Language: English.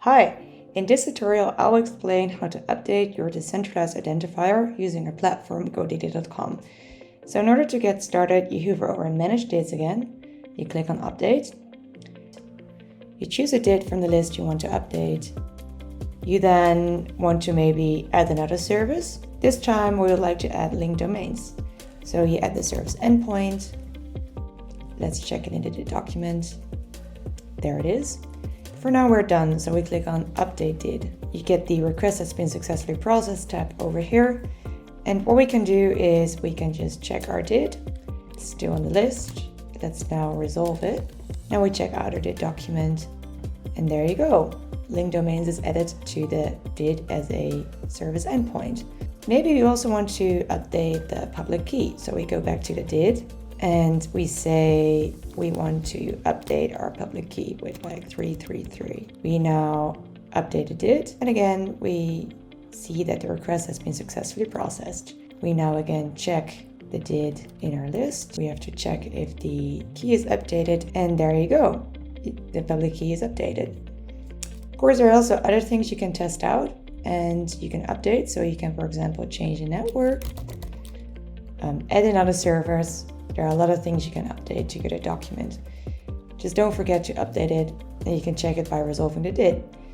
Hi, in this tutorial I'll explain how to update your decentralized identifier using our platform godiddy.com. So in order to get started, you hover over Manage Dates again, you click on Update, you choose a date from the list you want to update. You then want to maybe add another service. This time we would like to add linked domains. So you add the service endpoint. Let's check it into the document. There it is. For now we're done, so we click on Update Did. You get the request has been successfully processed tab over here. And what we can do is we can just check our did. It's still on the list. Let's now resolve it. Now we check out our did document, and there you go. Linked domains is added to the did as a service endpoint. Maybe we also want to update the public key. So we go back to the did and we say we want to update our public key with like 333. We now update the did, and again we see that the request has been successfully processed. We now again check the did in our list. We have to check if the key is updated, and there you go. The public key is updated. Of course, there are also other things you can test out and you can update. So you can, for example, change the network, add in other servers. There are a lot of things you can update to get a document. Just don't forget to update it, and you can check it by resolving the did.